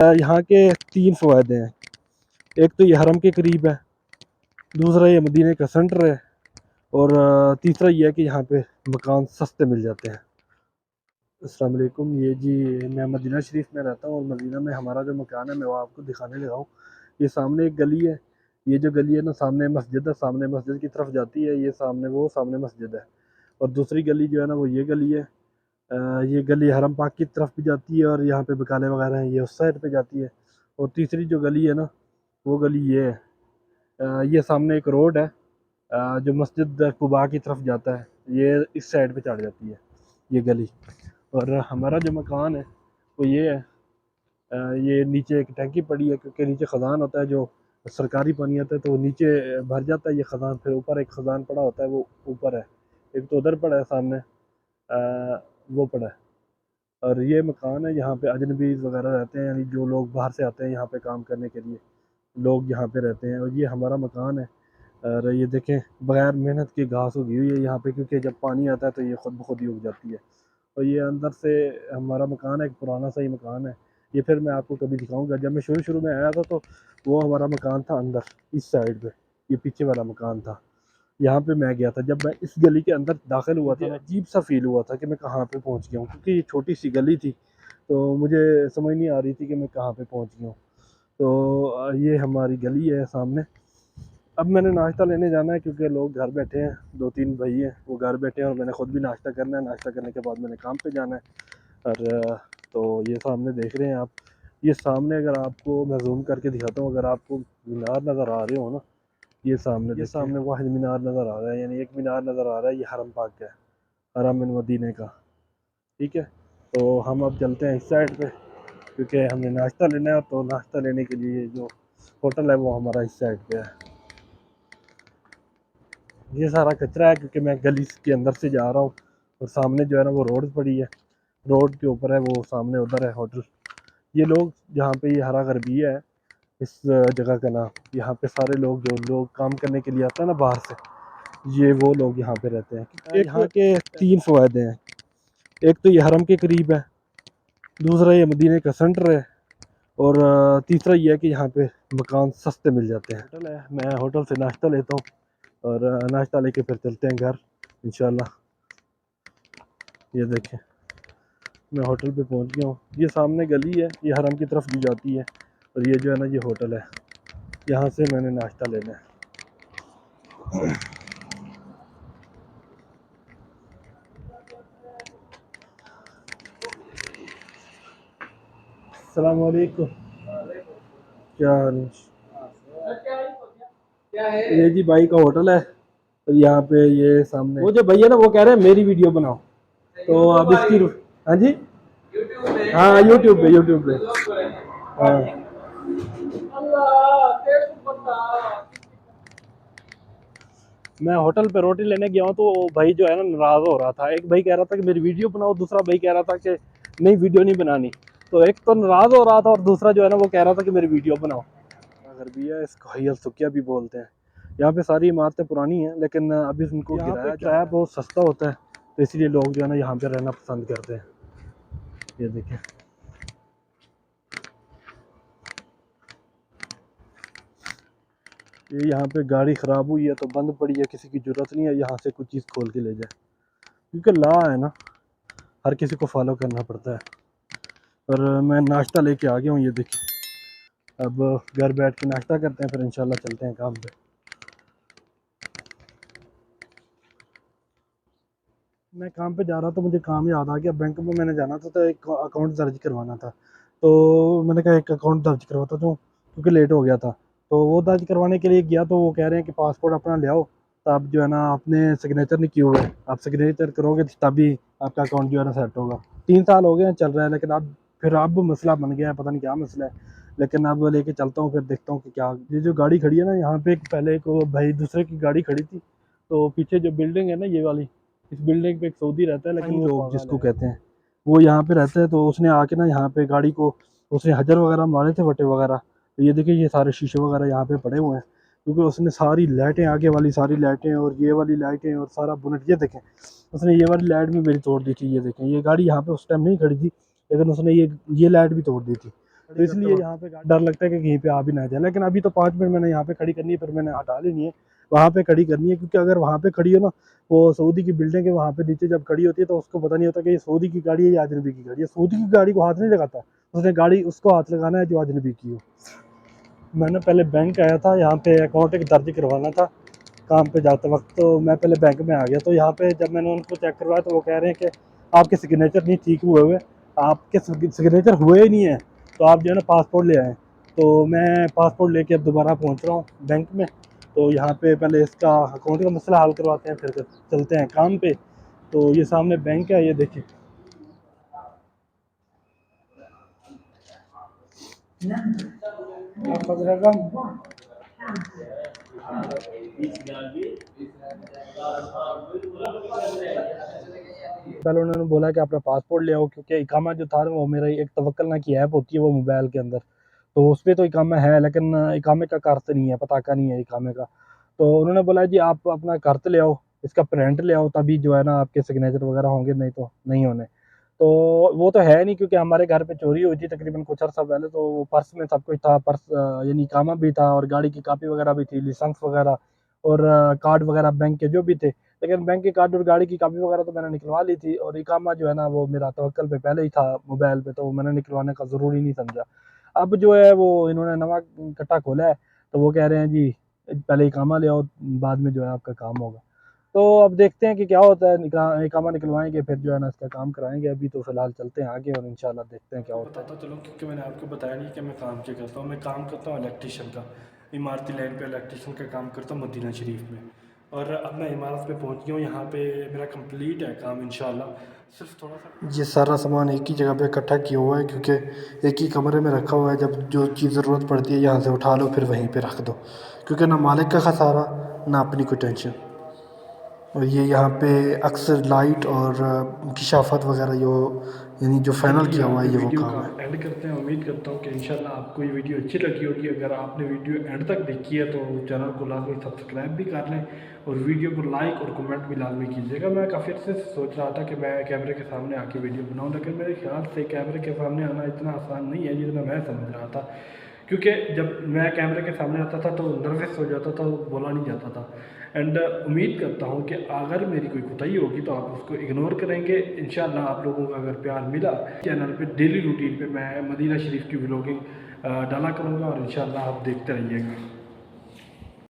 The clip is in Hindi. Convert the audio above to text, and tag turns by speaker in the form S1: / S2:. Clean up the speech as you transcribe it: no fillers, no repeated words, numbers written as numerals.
S1: यहाँ के 3 फ़वायदे हैं। एक तो ये हरम के करीब है, दूसरा ये मदीने का सेंटर है, और तीसरा ये है कि यहाँ पे मकान सस्ते मिल जाते हैं। अस्सलाम वालेकुम। ये जी मैं मदीना शरीफ में रहता हूँ, और मदीना में हमारा जो मकान है मैं वो आपको दिखाने लगा हूँ। ये सामने एक गली है, ये जो गली है ना सामने मस्जिद है, सामने मस्जिद की तरफ जाती है, ये सामने मस्जिद है। और दूसरी गली जो है ना वो ये गली है। ये गली हरम पाक की तरफ भी जाती है, और यहाँ पे बकाले वगैरह हैं ये उस साइड पे जाती है। और तीसरी जो गली है ना वो गली ये है। ये सामने एक रोड है जो मस्जिद कुबा की तरफ जाता है, ये इस साइड पे चढ़ जाती है ये गली। और हमारा जो मकान है वो ये है। ये नीचे एक टंकी पड़ी है, क्योंकि नीचे ख़ज़ान होता है, जो सरकारी पानी आता है तो वो नीचे भर जाता है ये ख़ज़ान, फिर ऊपर एक ख़ज़ान पड़ा होता है, वो ऊपर है। एक तो उधर पड़ा है सामने, वो पड़ा है। और ये मकान है, यहाँ पे अजनबीज़ वगैरह रहते हैं, यानी जो लोग बाहर से आते हैं यहाँ पे काम करने के लिए, लोग यहाँ पे रहते हैं। और ये हमारा मकान है। और ये देखें बग़ैर मेहनत की घास उगी हुई है यहाँ पे, क्योंकि जब पानी आता है तो ये खुद ब खुद ही उग जाती है। और ये अंदर से हमारा मकान है, एक पुराना सा ही मकान है। ये फिर मैं आपको कभी दिखाऊंगा। जब मैं शुरू शुरू में आया था तो वो हमारा मकान था अंदर इस साइड पे, ये पीछे वाला मकान था। यहाँ पे मैं गया था, जब मैं इस गली के अंदर दाखिल हुआ था, अजीब सा फील हुआ था कि मैं कहाँ पे पहुँच गया हूँ, क्योंकि ये छोटी सी गली थी तो मुझे समझ नहीं आ रही थी कि मैं कहाँ पे पहुँच गया हूँ। तो ये हमारी गली है सामने। अब मैंने नाश्ता लेने जाना है, क्योंकि लोग घर बैठे हैं, 2-3 भाई हैं वो घर बैठे हैं, और मैंने ख़ुद भी नाश्ता करना है। नाश्ता करने के बाद मैंने काम पे जाना है। और तो ये सामने देख रहे हैं आप, ये सामने अगर आपको मैं जूम करके दिखाता हूँ, अगर आपको मीनार नज़र आ रहे हो ना, ये सामने वाहिद मीनार नज़र आ रहा है, यानी एक मीनार नज़र आ रहा है, ये हरम पाक का है, हरम मदीने का। ठीक है, तो हम अब चलते हैं इस साइड पे, क्योंकि हमने नाश्ता लेना है। तो नाश्ता लेने के लिए जो होटल है वो हमारा इस साइड पे है। ये सारा कचरा है, क्योंकि मैं गली के अंदर से जा रहा हूँ, और सामने जो है ना वो रोड पड़ी है, रोड के ऊपर है, वो सामने उधर है होटल। ये लोग जहाँ पे ये हरा गरबिया है, इस जगह का नाम, यहाँ पे सारे लोग जो लोग काम करने के लिए आते हैं ना बाहर से, ये वो लोग यहाँ पे रहते हैं। यहाँ के 3 फ़वायदे हैं। एक तो ये हरम के करीब है, दूसरा ये मदीने का सेंटर है, और तीसरा ये है कि यहाँ पे मकान सस्ते मिल जाते हैं। होटल है, मैं होटल से नाश्ता लेता हूँ, और नाश्ता लेके फिर चलते हैं घर इंशाल्लाह। ये देखें मैं होटल पे पहुँच गया हूँ। ये सामने गली है, ये हरम की तरफ भी जाती है, और ये जो है ना ये होटल है, यहाँ से मैंने नाश्ता लेना है। अस्सलाम वालेकुम। क्या हाल है? ये जी भाई का होटल है, और यहाँ पे ये सामने वो जो भैया ना वो कह रहे हैं मेरी वीडियो बनाओ, तो अब इसकी हाँ जी, हाँ यूट्यूब पे हाँ। मैं होटल पे रोटी लेने गया हूँ, तो भाई जो है ना नाराज़ हो रहा था। एक भाई कह रहा था कि मेरी वीडियो बनाओ, दूसरा भाई कह रहा था कि नहीं वीडियो नहीं बनानी। तो एक तो नाराज़ हो रहा था, और दूसरा जो है ना वो कह रहा था कि मेरी वीडियो बनाओ। अगर भी है इसको हयल सुकिया भी बोलते हैं। यहाँ पे सारी इमारतें पुरानी हैं, लेकिन अभी इनको गिराया किराया बहुत सस्ता होता है, तो इसलिए लोग जो है ना यहाँ पे रहना पसंद करते हैं। ये देखें ये यहाँ पे गाड़ी ख़राब हुई है तो बंद पड़ी है, किसी की ज़रूरत नहीं है यहाँ से कुछ चीज़ खोल के ले जाए, क्योंकि लॉ है ना, हर किसी को फॉलो करना पड़ता है। और मैं नाश्ता लेके आ गया हूँ, ये देखिए। अब घर बैठ के नाश्ता करते हैं, फिर इंशाल्लाह चलते हैं काम पे। मैं काम पे जा रहा था, मुझे काम याद आ गया, बैंक में मैंने जाना था, तो एक अकाउंट दर्ज करवाना था। तो मैंने कहा एक अकाउंट दर्ज करवाता हूँ, क्योंकि लेट हो गया था। तो वो दर्ज करवाने के लिए गया, तो वो कह रहे हैं कि पासपोर्ट अपना ले आओ। तो आप जो है ना आपने सिग्नेचर नहीं किए हुए, आप सिग्नेचर करोगे तभी आपका अकाउंट जो है ना सेट होगा। 3 साल हो गए हैं चल रहा है, लेकिन अब मसला बन गया है, पता नहीं क्या मसला है। लेकिन अब लेके चलता हूँ, फिर देखता हूँ कि क्या। ये जो गाड़ी खड़ी है ना यहाँ पे, पहले एक भाई दूसरे की गाड़ी खड़ी थी, तो पीछे जो बिल्डिंग है ना ये वाली, इस बिल्डिंग पे एक सऊदी रहता है, लेकिन वो लोग जिसको कहते हैं वो यहाँ पे रहता है। तो उसने आके ना यहाँ पे गाड़ी को उसने हजर वगैरह मारे थे, वटे वगैरह। तो ये देखिए ये सारे शीशे वगैरह यहाँ पे पड़े हुए हैं, क्योंकि उसने सारी लाइटें, आगे वाली सारी लाइटें और ये वाली लाइटें और सारा बोनट, ये देखें उसने ये वाली लाइट भी मेरी तोड़ दी थी। ये देखें ये गाड़ी यहाँ पे उस टाइम नहीं खड़ी थी, लेकिन उसने ये लाइट भी तोड़ दी थी। तो इसलिए यहाँ पे डर लगता है कि कहीं पे आ भी ना जाए। लेकिन अभी तो 5 मिनट मैंने यहाँ पे खड़ी करनी है, फिर मैंने हटा लेनी है, वहाँ पे खड़ी करनी है, क्योंकि अगर वहाँ पे खड़ी हो ना, वो सऊदी की बिल्डिंग है वहाँ पे नीचे जब खड़ी होती है तो उसको पता नहीं होता कि ये सऊदी की गाड़ी है या अजनबी की गाड़ी है। सऊदी की गाड़ी को हाथ नहीं लगाता, उसने गाड़ी उसको हाथ लगाना है जो अजनबी की हो। मैंने पहले बैंक आया था, यहाँ पे अकाउंट एक दर्ज करवाना था काम पे जाते वक्त, तो मैं पहले बैंक में आ गया। तो यहाँ पे जब मैंने उनको चेक करवाया तो वो कह रहे हैं कि आपके सिग्नेचर नहीं ठीक हुए, आपके सिग्नेचर हुए ही नहीं है, तो आप जो है ना पासपोर्ट ले आएँ। तो मैं पासपोर्ट लेके अब दोबारा पहुँच रहा हूँ बैंक में। तो यहाँ पे पहले इसका अकाउंट का मसला हल करवाते हैं, फिर चलते हैं काम पे। तो ये सामने बैंक है, ये देखिए। पहले उन्होंने बोला कि अपना पासपोर्ट ले आओ, क्योंकि इकामा जो था वो मेरा एक तवक्कलना की ऐप होती है वो मोबाइल के अंदर, तो उस पर तो इकामा है, लेकिन इकामे का कार्ड नहीं है, पताका नहीं है इकामे का। तो उन्होंने बोला जी आप अपना कार्ड ले आओ, इसका प्रिंट ले आओ, तभी जो है ना आपके सिग्नेचर वगैरह होंगे, नहीं तो नहीं होने। तो वो तो है नहीं, क्योंकि हमारे घर पे चोरी हुई थी तकरीबन कुछ अर्सा पहले, तो वो पर्स में सब कुछ था, पर्स यानी इकामा भी था और गाड़ी की कापी वगैरह भी थी, लाइसेंस वगैरह और कार्ड वगैरह बैंक के जो भी थे। लेकिन बैंक के कार्ड और गाड़ी की कापी वगैरह तो मैंने निकलवा ली थी, और इकामा जो है ना वो मेरा तवक्कल पे पहले ही था मोबाइल पे, तो मैंने निकलवाने का ज़रूरी नहीं समझा। अब जो है वो इन्होंने नवा कट्टा खोला है, तो वो कह रहे हैं जी पहले इकामा ले आओ, बाद में जो है आपका काम होगा। तो अब देखते हैं कि क्या होता है, इकामा निकलवाएंगे, फिर जो है ना इसका काम कराएंगे। अभी तो फिलहाल चलते हैं आगे और इंशाल्लाह देखते हैं क्या होता है। बताता चलो, क्योंकि मैंने आपको बताया नहीं कि मैं काम क्या करता हूँ। मैं काम करता हूँ इलेक्ट्रिशियन का, इमारती लाइन पे इलेक्ट्रिशियन का काम करता हूँ मदीना शरीफ में। और अब मैं इमारत पे पहुँच गया हूँ, यहाँ पे मेरा कंप्लीट है काम इंशाल्लाह। सिर्फ थोड़ा सा ये सारा सामान एक ही जगह पे इकट्ठा किया हुआ है, क्योंकि एक ही कमरे में रखा हुआ है। जब जो चीज़ ज़रूरत पड़ती है यहाँ से उठा लो, फिर वहीं पे रख दो, क्योंकि ना मालिक का खसारा ना अपनी कोई टेंशन। और ये यहाँ पे अक्सर लाइट और किशाफत वगैरह जो यानी जो फाइनल किया हुआ है ये वो काम है। एंड करते हैं, उम्मीद करता हूँ कि इंशाल्लाह आपको ये वीडियो अच्छी लगी होगी। अगर आपने वीडियो एंड तक देखी है तो चैनल को लाजमी सब्सक्राइब भी कर लें और वीडियो को लाइक और कमेंट भी लाजमी कीजिएगा। मैं काफ़ी अर्से से सोच रहा था कि मैं कैमरे के सामने आके वीडियो बनाऊँ, लेकिन मेरे ख्याल से कैमरे के सामने आना इतना आसान नहीं है जितना मैं समझ रहा था, क्योंकि जब मैं कैमरे के सामने आता था तो नर्वस हो जाता था, बोला नहीं जाता था। एंड उम्मीद करता हूँ कि अगर मेरी कोई कोताही होगी तो आप उसको इग्नोर करेंगे। इंशाल्लाह आप लोगों का अगर प्यार मिला, चैनल पे डेली रूटीन पे मैं मदीना शरीफ की व्लॉगिंग डाला करूँगा और इंशाल्लाह आप देखते रहिएगा।